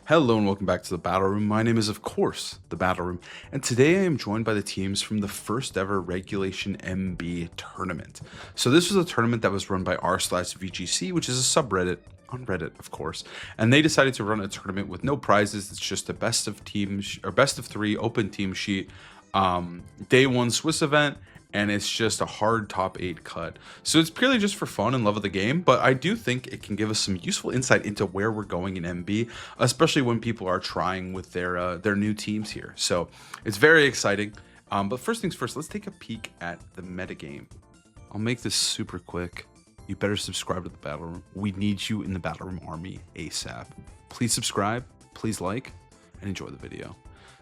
Hello and welcome back to the Battle Room. My name is, of course, the Battle Room, and today I am joined by the teams from the first ever Regulation MB tournament. So this was a tournament that was run by r/VGC, which is a subreddit on Reddit, of course, and they decided to run a tournament with no prizes. It's just a best of teams or best of 3 open team sheet, day 1 Swiss event. And it's just a hard top 8 cut. So it's purely just for fun and love of the game, but I do think it can give us some useful insight into where we're going in MB, especially when people are trying with their new teams here. So it's very exciting. But first things first, let's take a peek at the metagame. I'll make this super quick. You better subscribe to the Battle Room. We need you in the Battle Room army ASAP. Please subscribe, please like, and enjoy the video.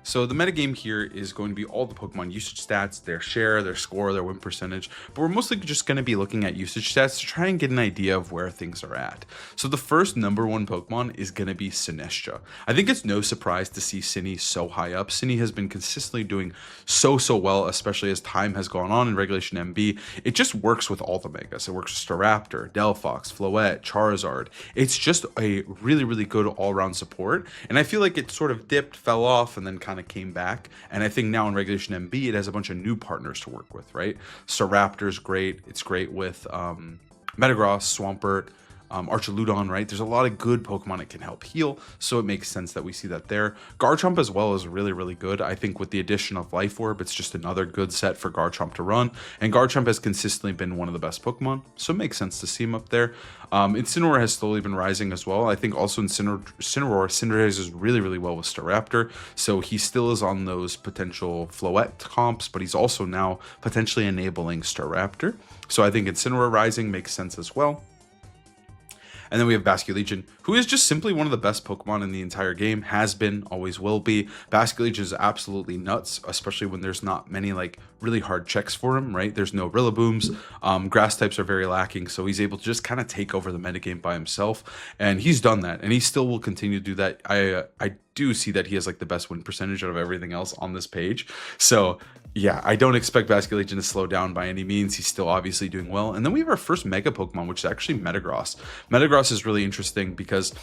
So the metagame here is going to be all the Pokemon usage stats, their share, their score, their win percentage, but we're mostly just going to be looking at usage stats to try and get an idea of where things are at. So the first #1 Pokemon is going to be Sinistcha. I think it's no surprise to see Sinny so high up. Sinny has been consistently doing so well, especially as time has gone on in Regulation MB. It just works with all the Megas. It works with Staraptor, Delphox, Floette, Charizard. It's just a really good all-around support, and I feel like it sort of dipped, fell off, and then kind of came back. And I think now in Regulation MB, it has a bunch of new partners to work with, right? Staraptor's great. It's great with Metagross, Swampert, Archaludon, right? There's a lot of good Pokemon it can help heal, so it makes sense that we see that there. Garchomp as well is really good. I think with the addition of Life Orb, it's just another good set for Garchomp to run, and Garchomp has consistently been one of the best Pokemon, so it makes sense to see him up there. Incineroar has slowly been rising as well. I think also Incineroar synergizes really well with Staraptor, so he still is on those potential Floette comps, but he's also now potentially enabling Staraptor, so I think Incineroar rising makes sense as well. And then we have Basculegion, who is just simply one of the best Pokemon in the entire game. Has been, always will be. Basculegion is absolutely nuts, especially when there's not many like really hard checks for him, right? There's no Rillabooms. Grass types are very lacking, so he's able to just kind of take over the metagame by himself. And he's done that, and he still will continue to do that. I do see that he has like the best win percentage out of everything else on this page. So yeah, I don't expect Basculegion to slow down by any means. He's still obviously doing well. And then we have our first Mega Pokemon, which is actually Metagross. Metagross is really interesting because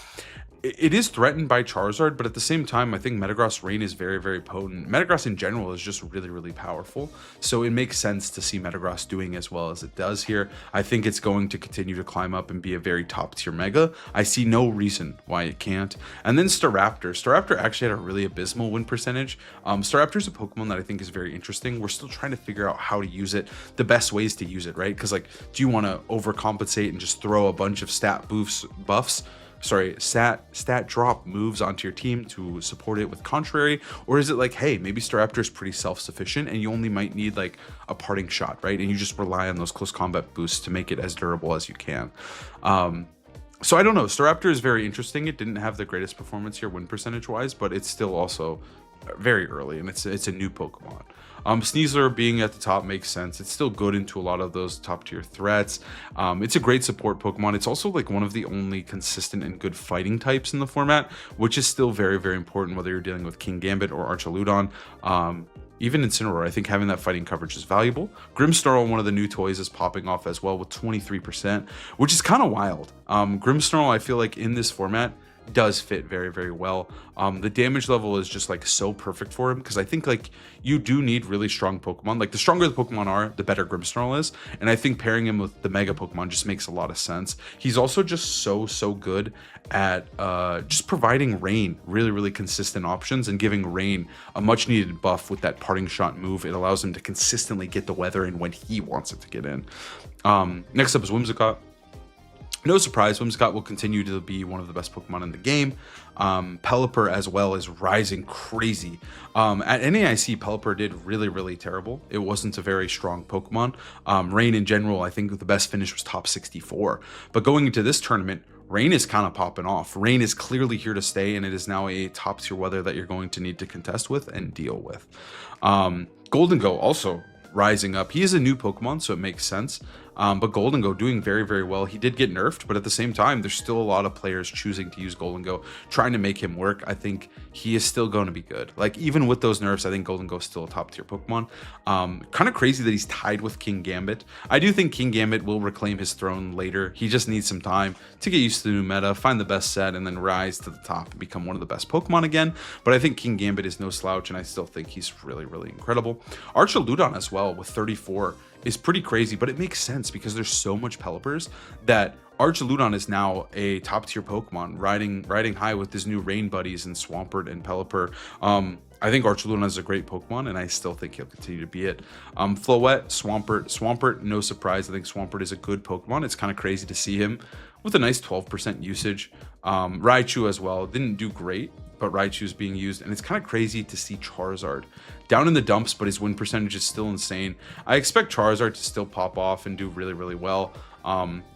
it is threatened by Charizard, but at the same time, I think Metagross Rain is very potent. Metagross in general is just really powerful, so it makes sense to see Metagross doing as well as it does here. I think it's going to continue to climb up and be a very top tier Mega. I see no reason why it can't. And then Staraptor. Staraptor actually had a really abysmal win percentage. Staraptor is a Pokemon that I think is very interesting. We're still trying to figure out how to use it, the best ways to use it, right? Because like, do you want to overcompensate and just throw a bunch of stat drop moves onto your team to support it with contrary, or is it like, hey, maybe Staraptor is pretty self-sufficient and you only might need like a parting shot, right? And you just rely on those close combat boosts to make it as durable as you can. So I don't know. Staraptor is very interesting. It didn't have the greatest performance here win percentage wise, but it's still also very early, and it's a new Pokemon. Sneasler being at the top makes sense. It's still good into a lot of those top tier threats. It's a great support Pokemon. It's also like one of the only consistent and good fighting types in the format, which is still very important whether you're dealing with King Gambit or Archaludon. Even Incineroar, I think having that fighting coverage is valuable. Grimmsnarl, one of the new toys, is popping off as well with 23%, which is kind of wild. Grimmsnarl, I feel like in this format, does fit very well. The damage level is just like so perfect for him, because I think like you do need really strong Pokemon. Like the stronger the Pokemon are, the better Grimmsnarl is, and I think pairing him with the Mega Pokemon just makes a lot of sense. He's also just so good at just providing Rain, really consistent options, and giving Rain a much needed buff with that parting shot move. It allows him to consistently get the weather in when he wants it to get in. Next up is Whimsicott. No surprise, Whimsicott will continue to be one of the best Pokemon in the game. Pelipper as well is rising crazy. At NAIC, Pelipper did really terrible. It wasn't a very strong Pokemon. Rain in general, I think the best finish was top 64. But going into this tournament, Rain is kind of popping off. Rain is clearly here to stay, and it is now a top tier weather that you're going to need to contest with and deal with. Golden Go also rising up. He is a new Pokemon, so it makes sense. But Golden Go doing very, very well. He did get nerfed, but at the same time, there's still a lot of players choosing to use Golden Go, trying to make him work. I think he is still going to be good. Like, even with those nerfs, I think Golden Go is still a top tier Pokemon. Kind of crazy that he's tied with King Gambit. I do think King Gambit will reclaim his throne later. He just needs some time to get used to the new meta, find the best set, and then rise to the top and become one of the best Pokemon again. But I think King Gambit is no slouch, and I still think he's really, really incredible. Archaludon as well with 34 is pretty crazy, but it makes sense because there's so much Pelipper's that Archaludon is now a top tier Pokemon, riding high with his new Rain buddies and Swampert and Pelipper. I think Archaludon is a great Pokemon, and I still think he'll continue to be it. Floette, Swampert, no surprise. I think Swampert is a good Pokemon. It's kind of crazy to see him with a nice 12% usage. Raichu as well, didn't do great, but Raichu is being used, and it's kind of crazy to see Charizard down in the dumps, but his win percentage is still insane. I expect Charizard to still pop off and do really, really well.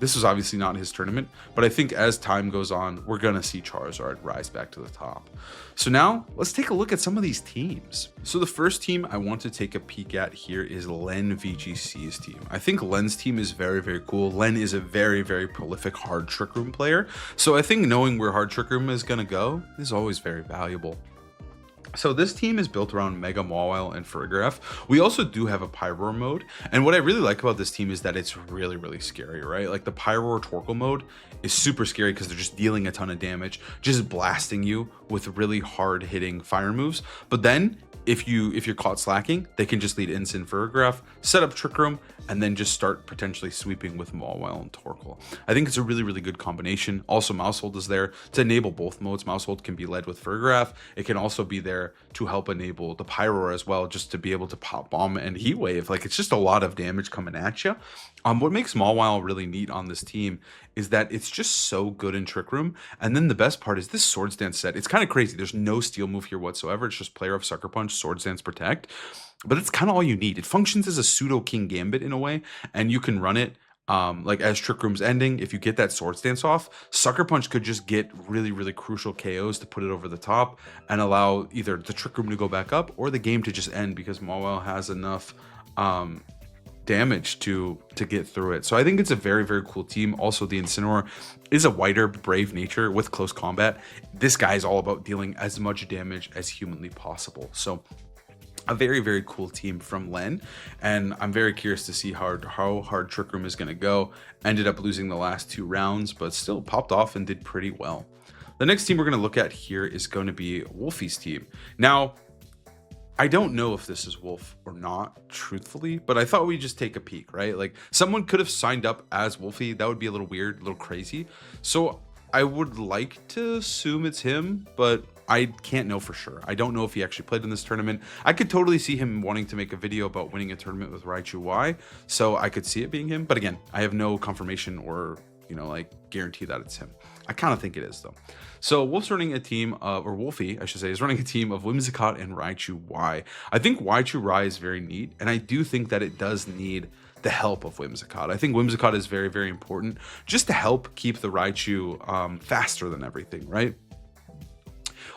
This was obviously not his tournament, but I think as time goes on, we're gonna see Charizard rise back to the top. So now let's take a look at some of these teams. So the first team I want to take a peek at here is Len VGC's team. I think Len's team is very, very cool. Len is a very, very prolific hard Trick Room player. So I think knowing where hard Trick Room is gonna go is always very valuable. So this team is built around Mega Mawile and Farigiraf. We also do have a Pyroar mode, and what I really like about this team is that it's really, really scary, right? Like the Pyroar Torkoal mode is super scary because they're just dealing a ton of damage, just blasting you with really hard hitting fire moves. But then if you're caught slacking, they can just lead Instant Farigiraf, set up Trick Room, and then just start potentially sweeping with Mawile and Torkoal. I think it's a really, really good combination. Also, Mousehold is there to enable both modes. Mousehold can be led with Farigiraf. It can also be there to help enable the Pyroar as well, just to be able to pop Bomb and Heat Wave. Like, it's just a lot of damage coming at you. What makes Mawile really neat on this team is that it's just so good in Trick Room. And then the best part is this Swords Dance set. It's kind of crazy. There's no steal move here whatsoever. It's just Player of Sucker Punch, Swords Dance, Protect. But it's kind of all you need. It functions as a pseudo King Gambit in a way, and you can run it like as Trick Room's ending. If you get that Swords Dance off, Sucker Punch could just get really, really crucial KOs to put it over the top and allow either the Trick Room to go back up or the game to just end because Mawile has enough damage to get through it. So I think it's a very, very cool team. Also, the Incineroar is a wider, brave nature with close combat. This guy is all about dealing as much damage as humanly possible. So a very, very cool team from Len, and I'm very curious to see how hard Trick Room is going to go. Ended up losing the last 2 rounds, but still popped off and did pretty well. The next team we're going to look at here is going to be Wolfie's team. Now, I don't know if this is Wolf or not, truthfully, but I thought we'd just take a peek, right? Like, someone could have signed up as Wolfie. That would be a little weird, a little crazy. So I would like to assume it's him, but I can't know for sure. I don't know if he actually played in this tournament. I could totally see him wanting to make a video about winning a tournament with Raichu Y, so I could see it being him. But again, I have no confirmation or, like guarantee that it's him. I kind of think it is though. So Wolf's running a team of, or Wolfie, I should say, is running a team of Whimsicott and Raichu Y. I think Raichu Y is very neat, and I do think that it does need the help of Whimsicott. I think Whimsicott is very, very important just to help keep the Raichu faster than everything, right?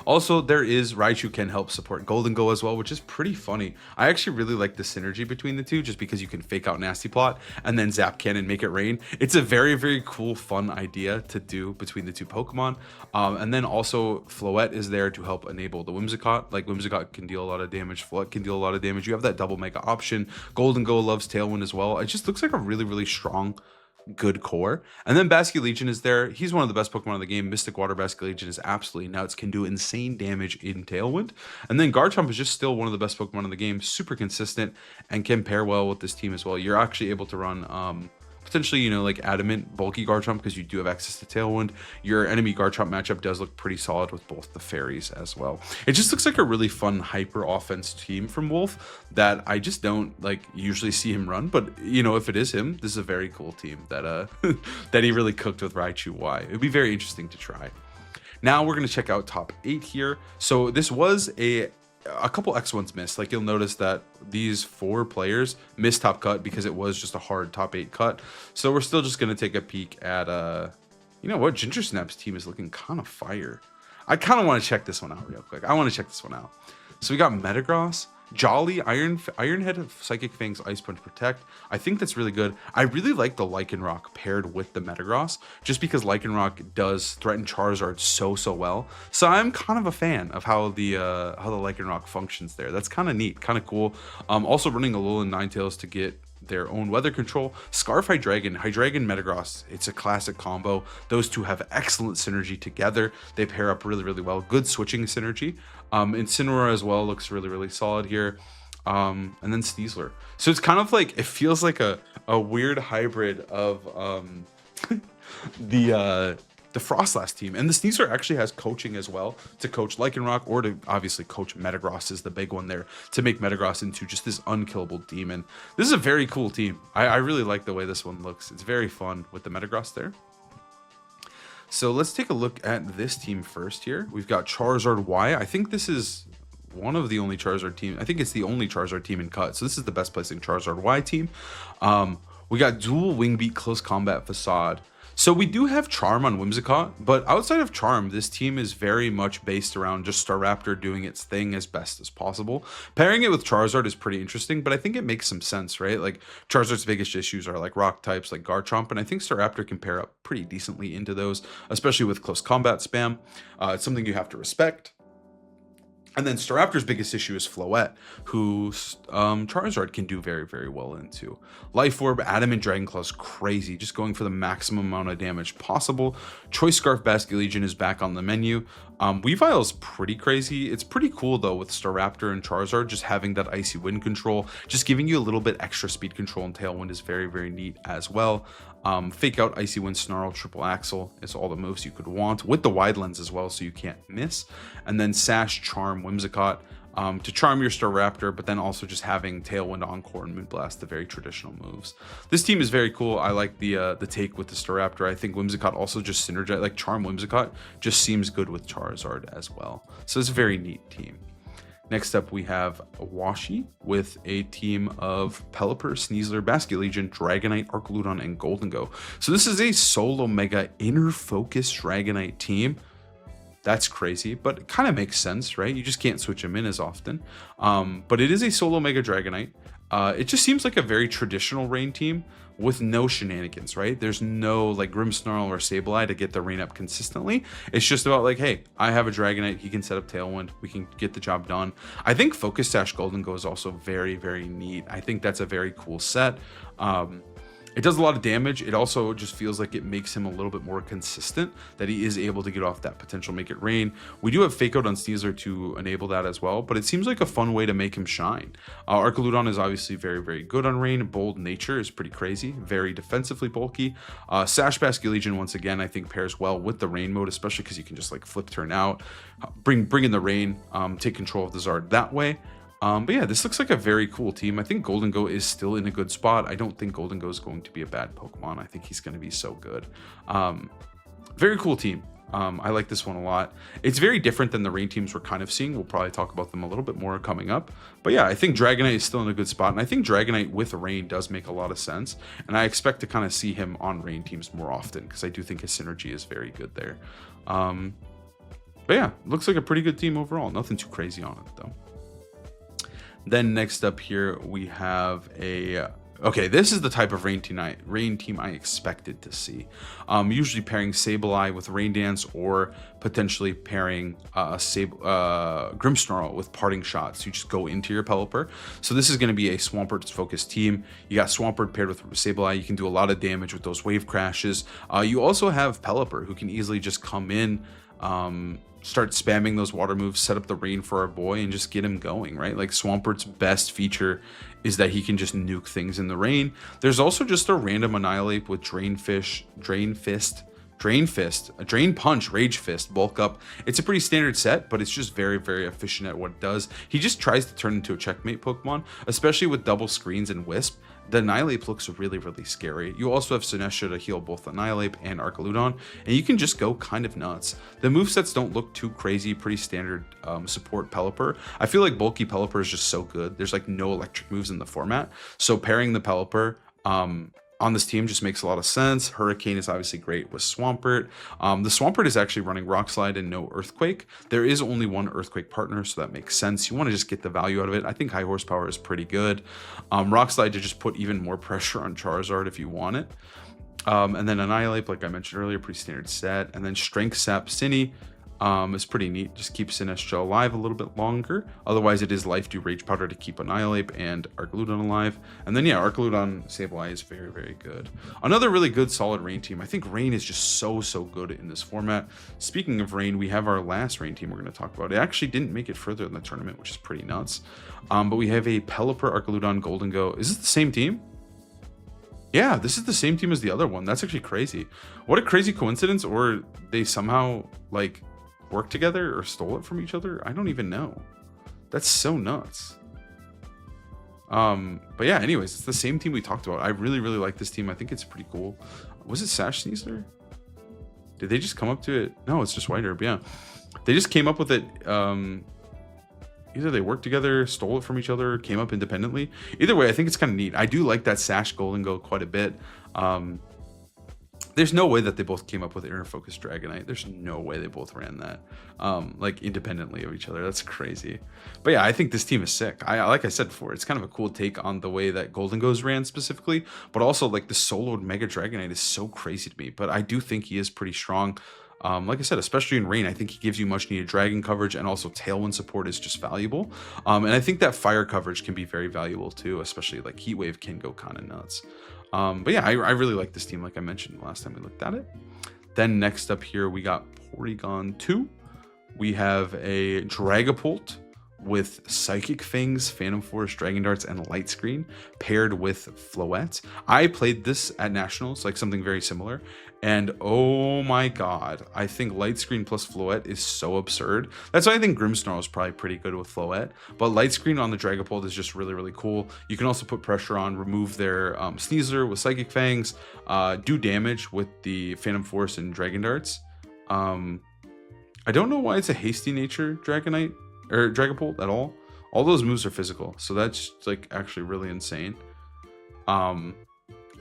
Also, there is Raichu can help support Golden Go as well, which is pretty funny. I actually really like the synergy between the two, just because you can fake out Nasty Plot and then Zap Cannon, make it rain. It's a very, very cool, fun idea to do between the two Pokemon. And then also Floette is there to help enable the Whimsicott. Like, Whimsicott can deal a lot of damage, Floette can deal a lot of damage. You have that double mega option. Golden Go loves Tailwind as well. It just looks like a really, really strong, good core. And then Basculegion is there. He's one of the best Pokemon in the game. Mystic Water Basculegion is absolutely nuts, can do insane damage in Tailwind. And then Garchomp is just still one of the best Pokemon in the game, super consistent, and can pair well with this team as well. You're actually able to run potentially, like Adamant, bulky Garchomp, because you do have access to Tailwind. Your enemy Garchomp matchup does look pretty solid with both the fairies as well. It just looks like a really fun hyper offense team from Wolf that I just don't usually see him run. But if it is him, this is a very cool team that that he really cooked with Raichu Y. It'd be very interesting to try. Now we're going to check out top 8 here. So this was a couple X1s missed. Like, you'll notice that these 4 players missed top cut because it was just a hard top 8 cut. So we're still just going to take a peek at what Ginger Snap's team is looking kind of fire. I kind of want to check this one out real quick. I want to check this one out. So we got Metagross Jolly, Ironhead of Psychic Fangs, Ice Punch, Protect. I think that's really good. I really like the Lycanroc paired with the Metagross, just because Lycanroc does threaten Charizard so well. So I'm kind of a fan of how the Lycanroc functions there. That's kind of neat, kind of cool. Also running Alolan Ninetales to get their own weather control. Scarf Hydreigon, Metagross, it's a classic combo. Those two have excellent synergy together. They pair up really well. Good switching synergy. Incineroar as well looks really solid here. And then Sneasler. So it's kind of like, it feels like a weird hybrid of the Frostlass team. And the Sneasler actually has coaching as well to coach Lycanroc, or to obviously coach Metagross is the big one there, to make Metagross into just this unkillable demon. This is a very cool team. I really like the way this one looks. It's very fun with the Metagross there. So let's take a look at this team first here. We've got Charizard Y. I think this is one of the only Charizard team. I think it's the only Charizard team in cut. So this is the best placing Charizard Y team. We got dual Wing Beat Close Combat Facade. So we do have Charm on Whimsicott, but outside of Charm, this team is very much based around just Staraptor doing its thing as best as possible. Pairing it with Charizard is pretty interesting, but I think it makes some sense, right? Like, Charizard's biggest issues are like rock types like Garchomp, and I think Staraptor can pair up pretty decently into those, especially with close combat spam. It's something you have to respect. And then Staraptor's biggest issue is Floette, who Charizard can do very well into. Life Orb, Adamant Dragon Claw's crazy, just going for the maximum amount of damage possible. Choice Scarf Basculegion is back on the menu. Weavile's pretty crazy. It's pretty cool though with Staraptor and Charizard just having that Icy Wind control, just giving you a little bit extra speed control, and Tailwind is very neat as well. Fake Out, Icy Wind, Snarl, Triple Axle is all the moves you could want, with the Wide Lens as well, so you can't miss. And then Sash, Charm, Whimsicott to charm your Staraptor, but then also just having Tailwind, Encore, and Moonblast, the very traditional moves. This team is very cool. I like the take with the Staraptor. I think Whimsicott also just synergize, like Charm Whimsicott just seems good with Charizard as well. So it's a very neat team. Next up, we have Washi with a team of Pelipper, Sneasler, Basculegion, Dragonite, Arcaludon, and Goldengo. So this is a solo mega inner focus Dragonite team. That's crazy, but it kind of makes sense, right? You just can't switch them in as often. But it is a solo mega Dragonite. It just seems like a very traditional rain team with no shenanigans, right? There's no like Grimmsnarl or Sableye to get the rain up consistently. It's just about like, hey, I have a Dragonite, he can set up Tailwind, we can get the job done. I think Focus Sash Goldengo is also very neat. I think that's a very cool set. It does a lot of damage. It also just feels like it makes him a little bit more consistent, that he is able to get off that potential Make It Rain. We do have Fake Out on Sneasler to enable that as well, but it seems like a fun way to make him shine. Arcaludon is obviously very good on Rain. Bold Nature is pretty crazy, very defensively bulky. Sash Basculegion, once again, I think pairs well with the Rain mode, especially because you can just like flip turn out, bring in the Rain, take control of the Zard that way. But yeah, this looks like a very cool team. I think Goldengo is still in a good spot. I don't think Goldengo is going to be a bad Pokemon. I think he's going to be so good. Very cool team. I like this one a lot. It's very different than the rain teams we're kind of seeing. We'll probably talk about them a little bit more coming up. But yeah, I think Dragonite is still in a good spot. And I think Dragonite with rain does make a lot of sense. And I expect to kind of see him on rain teams more often, because I do think his synergy is very good there. But yeah, looks like a pretty good team overall. Nothing too crazy on it though. Then next up here, we have okay, this is the type of rain team I expected to see. Usually pairing Sableye with Rain Dance, or potentially pairing Grimmsnarl with Parting Shots. You just go into your Pelipper. So this is going to be a Swampert focused team. You got Swampert paired with Sableye. You can do a lot of damage with those wave crashes. You also have Pelipper, who can easily just come in, start spamming those water moves, set up the rain for our boy, and just get him going, right? Like, Swampert's best feature is that he can just nuke things in the rain. There's also just a random Annihilate with Drain Fist, a Drain Punch, Rage Fist, Bulk Up. It's a pretty standard set, but it's just very efficient at what it does. He just tries to turn into a checkmate Pokemon, especially with double screens and Wisp. The Annihilate looks really scary. You also have Sinestro to heal both Annihilate and Arcaludon, and you can just go kind of nuts. The movesets don't look too crazy, pretty standard support Pelipper. I feel like bulky Pelipper is just so good. There's like no electric moves in the format, so pairing the Pelipper on this team just makes a lot of sense. Hurricane is obviously great with Swampert. The Swampert is actually running Rock Slide and no Earthquake. There is only one Earthquake partner, so that makes sense. You want to just get the value out of it. I think high horsepower is pretty good. Rock Slide to just put even more pressure on Charizard if you want it. And then Annihilate, like I mentioned earlier, pretty standard set. And then Strength Sap Cine is pretty neat. Just keep Sinestro alive a little bit longer. Otherwise, it is Life Dew Rage Powder to keep Annihilate and Arcaludon alive. And then, yeah, Arcaludon Sableye is very, very good. Another really good, solid Rain team. I think Rain is just so good in this format. Speaking of Rain, we have our last Rain team we're going to talk about. It actually didn't make it further in the tournament, which is pretty nuts. But we have a Pelipper, Arcaludon, Golden Go. Is this the same team? Yeah, this is the same team as the other one. That's actually crazy. What a crazy coincidence, or they somehow, like, worked together or stole it from each other. I don't even know. That's so nuts. But yeah, anyways, it's the same team we talked about. I really like this team. I think it's pretty cool. Was it Sash Sneasler? Did they just come up to it? No, it's just White Herb. Yeah, they just came up with it. Either they worked together, stole it from each other, came up independently. Either way, I think it's kind of neat. I do like that Sash Golden Go quite a bit. There's no way that they both came up with Inner Focus Dragonite. There's no way they both ran that like independently of each other. That's crazy. But yeah, I think this team is sick. Like I said before, it's kind of a cool take on the way that Golden Goes ran specifically, but also like the soloed Mega Dragonite is so crazy to me. But I do think he is pretty strong. Like I said, especially in Rain, I think he gives you much needed dragon coverage, and also Tailwind support is just valuable. And I think that fire coverage can be very valuable too, especially like Heat Wave can go kind of nuts. But yeah, I really like this team, like I mentioned last time we looked at it. Then next up here, we got Porygon 2. We have a Dragapult with Psychic Fangs, Phantom Force, Dragon Darts, and Light Screen paired with Floette. I played this at Nationals, like something very similar. And oh my god, I think Light Screen plus Floette is so absurd. That's why I think Grimmsnarl is probably pretty good with Floette. But Light Screen on the Dragapult is just really cool. You can also put pressure on, remove their Sneasler with Psychic Fangs, do damage with the Phantom Force and Dragon Darts. I don't know why it's a hasty nature Dragonite or Dragapult at all. All those moves are physical, so that's like actually really insane.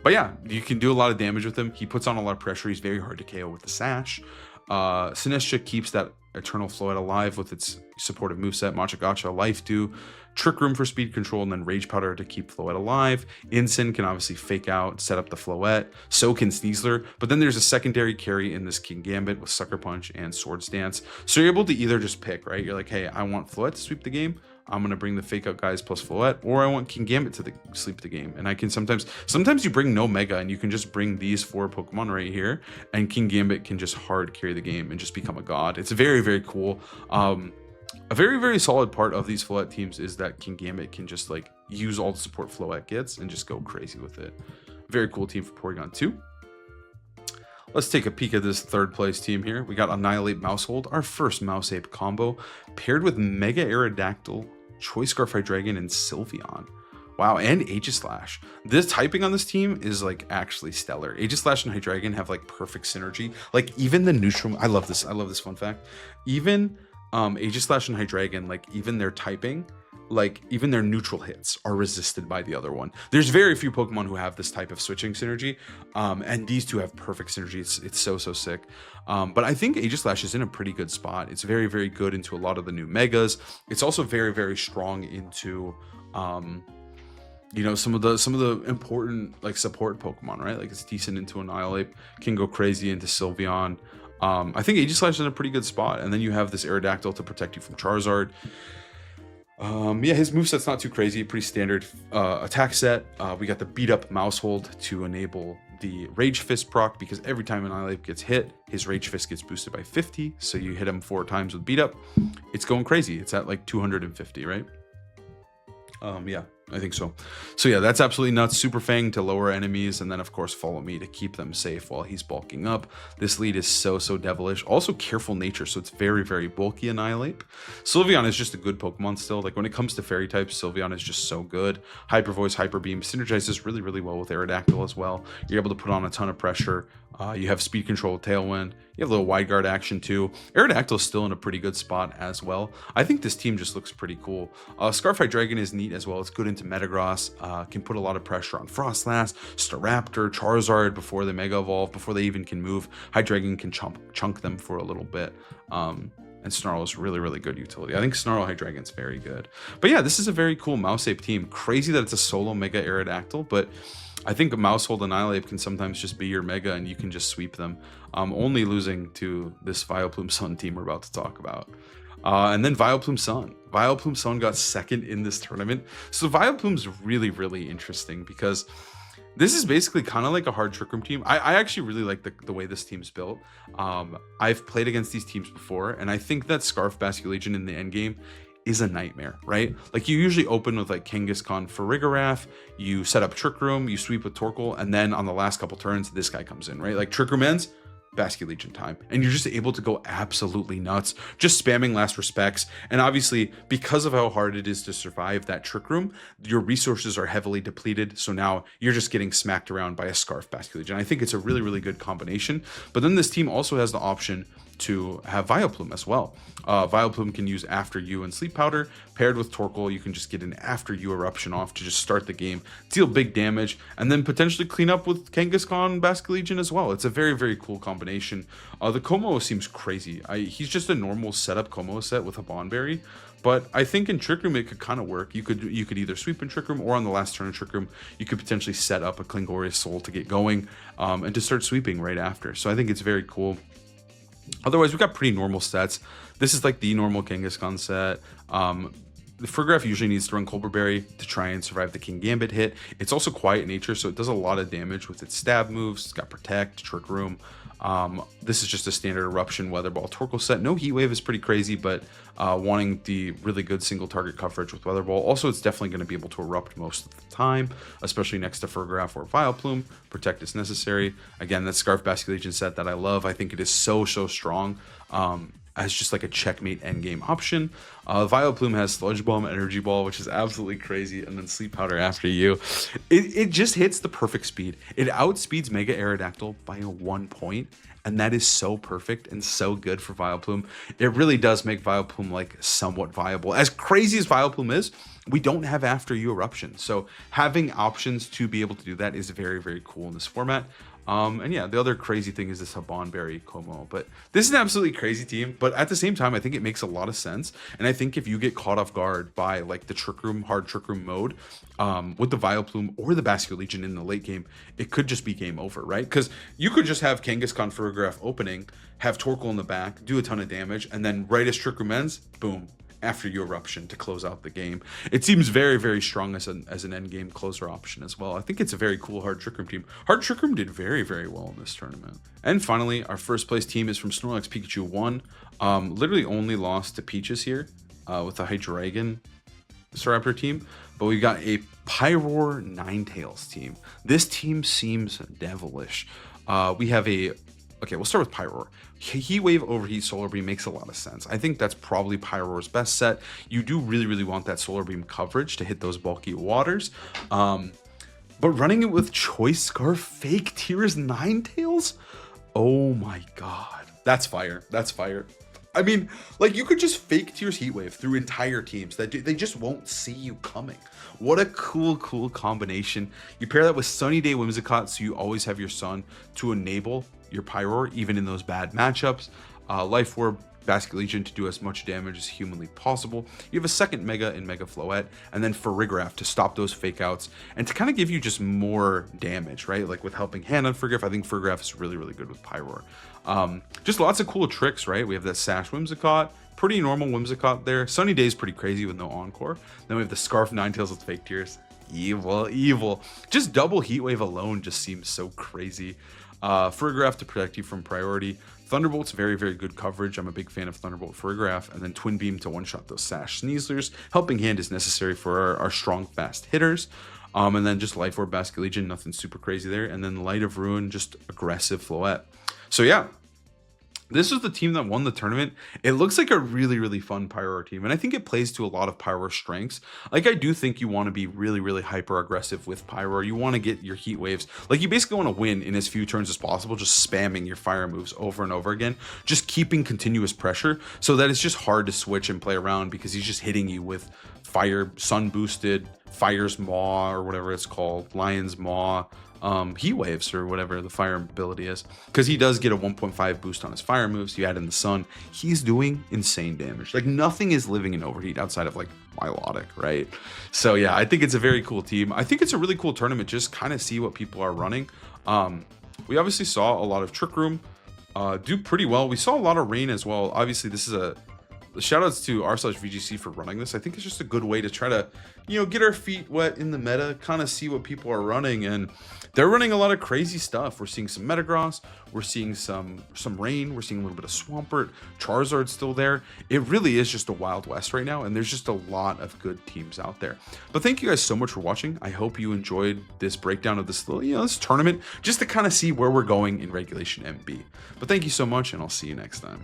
But yeah, you can do a lot of damage with him. He puts on a lot of pressure. He's very hard to KO with the Sash. Sinestro keeps that Eternal Floette alive with its supportive moveset. Machagacha, Life Dew, Trick Room for speed control, and then Rage Powder to keep Floette alive. Incin can obviously fake out, set up the Floette. So can Sneasler. But then there's a secondary carry in this King Gambit with Sucker Punch and Swords Dance. So you're able to either just pick, right? You're like, hey, I want Floette to sweep the game. I'm going to bring the fake out guys plus Floette, or I want King Gambit to sleep the game. And I can sometimes you bring no Mega and you can just bring these 4 Pokemon right here, and King Gambit can just hard carry the game and just become a god. It's very cool. A very solid part of these Floette teams is that King Gambit can just like use all the support Floette gets and just go crazy with it. Very cool team for Porygon 2. Let's take a peek at this third place team here. We got Annihilate Mousehold, our first Mouse Ape combo, paired with Mega Aerodactyl, Choice Scarf Hydreigon, and Sylveon. Wow, and Aegislash. This typing on this team is like actually stellar. Aegislash and Hydreigon have like perfect synergy. Like even the neutral, I love this fun fact. Even Aegislash and Hydreigon, like even their typing, like even their neutral hits are resisted by the other one. There's very few Pokemon who have this type of switching synergy, and these two have perfect synergy. It's so sick. But I think Aegislash is in a pretty good spot. It's very good into a lot of the new Megas. It's also very strong into you know, some of the important like support Pokemon, right? Like it's decent into Annihilate, can go crazy into Sylveon. I think Aegislash is in a pretty good spot, and then you have this Aerodactyl to protect you from Charizard. Yeah, his moveset's not too crazy, pretty standard attack set. We got the beat up Mousehold to enable the Rage Fist proc, because every time Annihilate gets hit, his Rage Fist gets boosted by 50. So you hit him 4 times with beat up, it's going crazy. It's at like 250, right? Yeah, I think so. So yeah, that's absolutely nuts. Super Fang to lower enemies, and then of course Follow Me to keep them safe while he's bulking up. This lead is so devilish. Also Careful Nature, so it's very bulky Annihilate. Sylveon is just a good Pokemon still. Like when it comes to fairy types, Sylveon is just so good. Hyper Voice, Hyper Beam synergizes really well with Aerodactyl as well. You're able to put on a ton of pressure. You have speed control with Tailwind. You have a little wide guard action too. Aerodactyl is still in a pretty good spot as well. I think this team just looks pretty cool. Scarf Hydreigon is neat as well. It's good into Metagross. Can put a lot of pressure on Frostlass, Staraptor, Charizard before they Mega Evolve, before they even can move. Hydreigon can chunk them for a little bit. And Snarl is really, really good utility. I think Snarl Hydreigon's very good. But yeah, this is a very cool Mouse-Ape team. Crazy that it's a solo Mega Aerodactyl, but I think a Mousehold Annihilape can sometimes just be your Mega and you can just sweep them. Only losing to this Vileplume Sun team we're about to talk about. And then Vileplume Sun. Vileplume Sun got second in this tournament. So Vileplume's really, really interesting because this is basically kind of like a hard Trick Room team. I actually really like the way this team's built. I've played against these teams before, and I think that Scarf Basculegion in the end game is a nightmare, right? Like you usually open with like Kangaskhan for Farigiraf, you set up Trick Room, you sweep with Torkoal, and then on the last couple turns, this guy comes in, right? Like Trick Room ends, Basculegion time, and you're just able to go absolutely nuts, just spamming last respects. And obviously, because of how hard it is to survive that Trick Room, your resources are heavily depleted, so now you're just getting smacked around by a Scarf Basculegion. I think it's a really, really good combination. But then this team also has the option to have Vileplume as well. Vileplume can use After You and Sleep Powder. Paired with Torkoal, you can just get an After You Eruption off to just start the game, deal big damage, and then potentially clean up with Kangaskhan Basculegion as well. It's a very, very cool combination. The Como seems crazy. He's just a normal setup Como set with a Bonberry, but I think in Trick Room it could kind of work. You could either sweep in Trick Room, or on the last turn of Trick Room, you could potentially set up a Klingorious Soul to get going, and to start sweeping right after. So I think it's very cool. Otherwise, we've got pretty normal sets. This is like the normal Kangaskhan set. The Farigiraf usually needs to run Colbur Berry to try and survive the King Gambit hit. It's also quiet in nature, so it does a lot of damage with its stab moves. It's got Protect, Trick Room. This is just a standard Eruption Weather Ball Torkoal set. No Heat Wave is pretty crazy, but wanting the really good single target coverage with Weather Ball. Also, it's definitely going to be able to erupt most of the time, especially next to Farigiraf or Vileplume. Protect is necessary. Again, that Scarf Basculegion set that I love. I think it is so strong. As just like a checkmate endgame option. Vileplume has Sludge Bomb, Energy Ball, which is absolutely crazy, and then Sleep Powder After You. It just hits the perfect speed. It outspeeds Mega Aerodactyl by 1 point, and that is so perfect and so good for Vileplume. It really does make Vileplume like somewhat viable. As crazy as Vileplume is, we don't have After You Eruption, so having options to be able to do that is very, very cool in this format. And yeah, the other crazy thing is this Bonberry Como, but this is an absolutely crazy team. But at the same time, I think it makes a lot of sense. And I think if you get caught off guard by like the Trick Room, hard Trick Room mode, with the Vileplume or the Basculegion in the late game, it could just be game over, right? Because you could just have Kangaskhan Farigiraf opening, have Torkoal in the back, do a ton of damage, and then right as Trick Room ends, boom, After You Eruption to close out the game. It seems very, very strong as an end game closer option as well. I think it's a very cool hard Trick Room team. Hard Trick Room did very, very well in this tournament. And finally, our first place team is from Snorlax Pikachu 1. Literally only lost to Peaches here with the Hydreigon Staraptor team, but we got a Pyroar Ninetales team. This team seems devilish. We have a Okay, we'll start with Pyroar. Heat Wave, Overheat, Solar Beam makes a lot of sense. I think that's probably Pyroar's best set. You do really, really want that Solar Beam coverage to hit those bulky waters. But running it with Choice Scarf, Fake Tears, Ninetales? Oh my god. That's fire. That's fire. I mean, like, you could just Fake Tears Heat Wave through entire teams that they just won't see you coming. What a cool combination. You pair that with Sunny Day Whimsicott, so you always have your Sun to enable your Pyroar, even in those bad matchups. Life Orb, Basculegion to do as much damage as humanly possible. You have a second Mega in Mega Floette, and then Farigiraf to stop those fake outs and to kind of give you just more damage, right? Like with Helping Hand on Farigiraf, I think Farigiraf is really, really good with Pyroar. Just lots of cool tricks, right? We have that Sash Whimsicott, pretty normal Whimsicott there. Sunny Day is pretty crazy with no Encore. Then we have the Scarf Ninetales with Fake Tears. Evil. Just double Heat Wave alone just seems so crazy. Farigiraf to protect you from priority. Thunderbolt's very, very good coverage. I'm a big fan of Thunderbolt Farigiraf. And then Twin Beam to one-shot those Sash Sneaslers. Helping Hand is necessary for our strong, fast hitters. And then just Life Orb Basculegion, nothing super crazy there. And then Light of Ruin, just aggressive Floette. So yeah, This was the team that won the tournament. It looks like a really, really fun Pyro team, and I think it plays to a lot of Pyro's strengths. Like, I do think you want to be really, really hyper aggressive with Pyro. You want to get your heat waves. Like, you basically want to win in as few turns as possible, just spamming your fire moves over and over again, just keeping continuous pressure so that it's just hard to switch and play around because he's just hitting you with fire, sun boosted, fire's maw, or whatever it's called, lion's maw, heat waves, or whatever the fire ability is, because he does get a 1.5 boost on his fire moves. You add in the sun, he's doing insane damage. Like, nothing is living in overheat outside of like Milotic, right? So yeah, I think it's a very cool team. I think it's a really cool tournament, just kind of see what people are running. We obviously saw a lot of Trick Room do pretty well. We saw a lot of Rain as well. Obviously, this is a shout outs to r/VGC for running this. I think it's just a good way to try to, get our feet wet in the meta, kind of see what people are running, and they're running a lot of crazy stuff. We're seeing some Metagross, we're seeing some Rain, we're seeing a little bit of Swampert, Charizard's still there. It really is just a Wild West right now, and there's just a lot of good teams out there. But thank you guys so much for watching. I hope you enjoyed this breakdown of this little, this tournament, just to kind of see where we're going in Regulation MB. But thank you so much, and I'll see you next time.